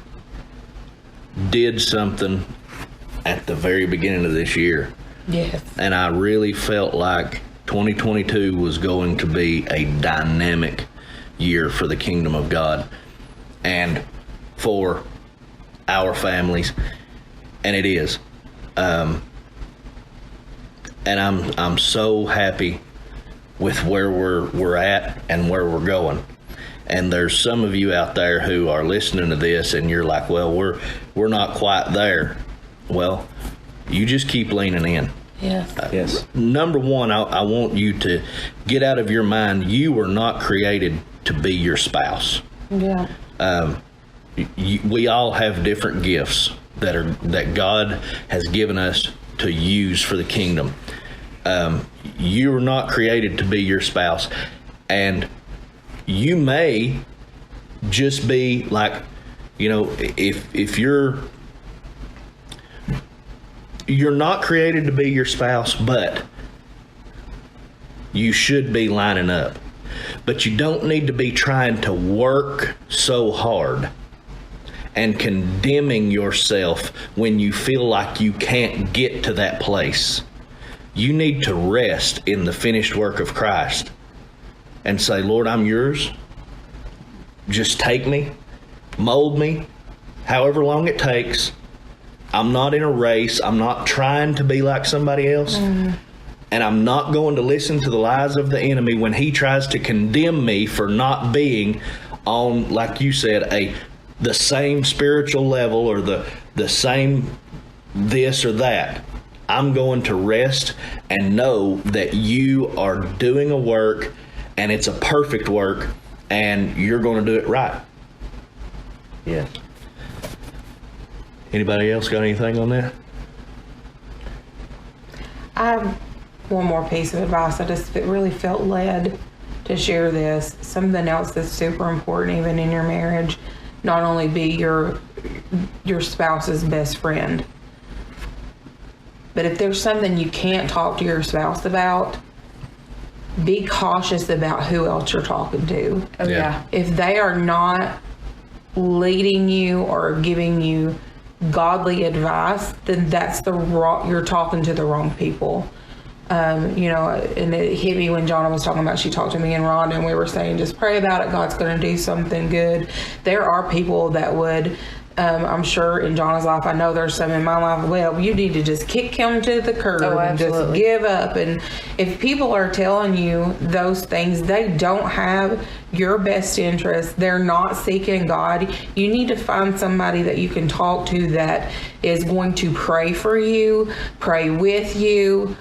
did something at the very beginning of this year. Yes. And I really felt like 2022 was going to be a dynamic year for the kingdom of God and for our families, and it is. And I'm so happy with where we're at and where we're going. And there's some of you out there who are listening to this and you're like, well, we're not quite there. Well, you just keep leaning in. Yes. Number one, I want you to get out of your mind, you were not created to be your spouse. Yeah. We all have different gifts that God has given us to use for the kingdom. You were not created to be your spouse, and you may just be like, if you're not created to be your spouse, but you should be lining up. But you don't need to be trying to work so hard and condemning yourself when you feel like you can't get to that place. You need to rest in the finished work of Christ and say, Lord, I'm yours. Just take me, mold me, however long it takes. I'm not in a race. I'm not trying to be like somebody else. And and I'm not going to listen to the lies of the enemy when he tries to condemn me for not being on, like you said, the same spiritual level or the same this or that. I'm going to rest and know that you are doing a work, and it's a perfect work, and you're going to do it right. Yeah. Anybody else got anything on that? I have one more piece of advice. I just really felt led to share this. Something else that's super important, even in your marriage, not only be your spouse's best friend, but if there's something you can't talk to your spouse about, be cautious about who else you're talking to. Oh, yeah. If they are not leading you or giving you godly advice, then you're talking to the wrong people. And it hit me when Jonna was talking about, she talked to me and Rhonda, and we were saying, just pray about it. God's going to do something good. There are people that would, I'm sure in Jonna's life, I know there's some in my life, well, you need to just kick him to the curb and just give up. And if people are telling you those things, they don't have your best interest. They're not seeking God. You need to find somebody that you can talk to that is going to pray for you, pray with you,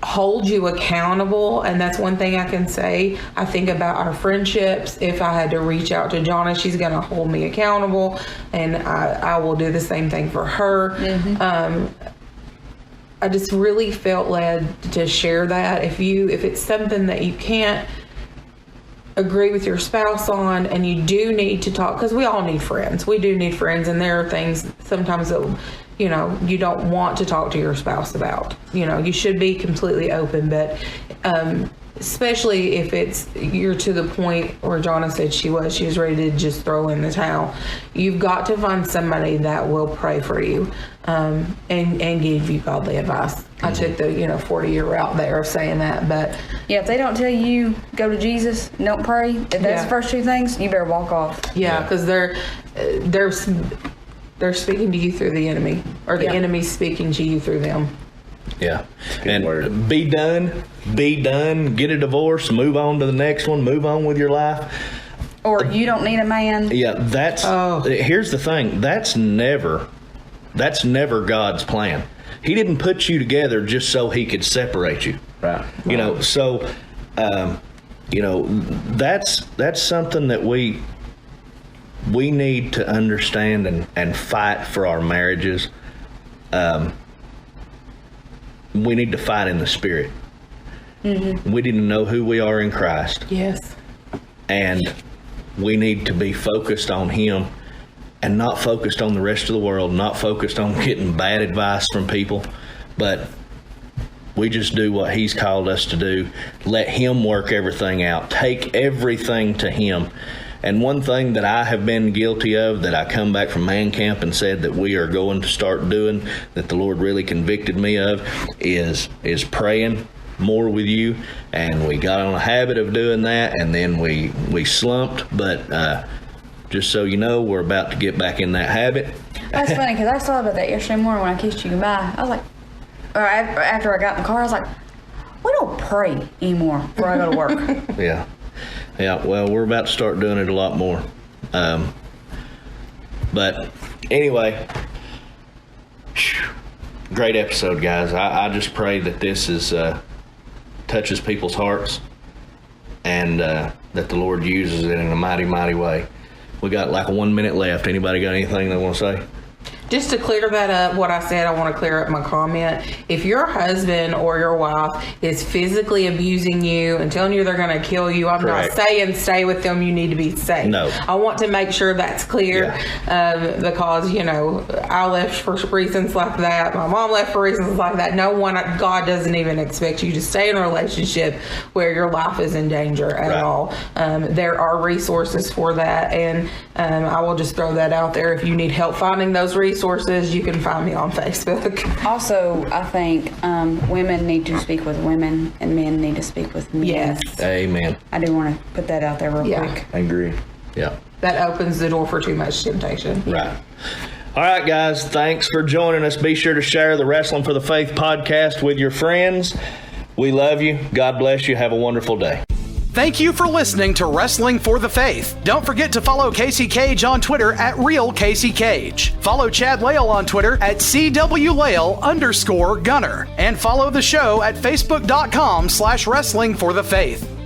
hold you accountable. And that's one thing I can say. I think about our friendships. If I had to reach out to Jonna, she's going to hold me accountable, and I will do the same thing for her. I just really felt led to share that. If it's something that you can't agree with your spouse on, and you do need to talk, because we all need friends. We do need friends, and there are things sometimes that you don't want to talk to your spouse about. You should be completely open, but especially if you're to the point where Jonna said she was ready to just throw in the towel. You've got to find somebody that will pray for you and give you godly advice. I took the 40-year route there of saying that, but yeah, if they don't tell you go to Jesus and don't pray, if that's the first two things, you better walk off. Yeah, because they're speaking to you through the enemy, or the enemy's speaking to you through them. Yeah. And be done, get a divorce, move on to the next one, move on with your life. Or you don't need a man. Yeah, here's the thing. That's never God's plan. He didn't put you together just so he could separate you. Right. So that's something that we need to understand and fight for our marriages. We need to fight in the spirit. Mm-hmm. We need to know who we are in Christ. Yes. And we need to be focused on Him and not focused on the rest of the world, not focused on getting bad advice from people, but we just do what He's called us to do. Let Him work everything out. Take everything to Him. And one thing that I have been guilty of, that I come back from man camp and said that we are going to start doing, that the Lord really convicted me of, is praying more with you. And we got on a habit of doing that, and then we slumped. But just so you know, we're about to get back in that habit. That's funny, because I thought about that yesterday morning when I kissed you goodbye. I was like, or after I got in the car, I was like, we don't pray anymore before I go to work. Yeah. Yeah, well, we're about to start doing it a lot more. But anyway, great episode, guys. I just pray that this touches people's hearts, and that the Lord uses it in a mighty, mighty way. We got like 1 minute left. Anybody got anything they want to say? Just to clear that up, what I said, I want to clear up my comment. If your husband or your wife is physically abusing you and telling you they're going to kill you, I'm Correct. not saying stay with them. You need to be safe. No. I want to make sure that's clear, because, I left for reasons like that. My mom left for reasons like that. God doesn't even expect you to stay in a relationship where your life is in danger at all. There are resources for that, and I will just throw that out there. If you need help finding those resources, you can find me on Facebook. Also, I think women need to speak with women, and men need to speak with men. Yes. Amen. I do want to put that out there real quick. I agree. Yeah. That opens the door for too much temptation. Right. All right, guys, thanks for joining us. Be sure to share the Wrestling for the Faith podcast with your friends. We love you. God bless you. Have a wonderful day. Thank you for listening to Wrestling for the Faith. Don't forget to follow Casey Cage on Twitter at RealCaseyCage. Follow Chad Lale on Twitter at CWLale_Gunner. And follow the show at Facebook.com/Wrestling for the Faith.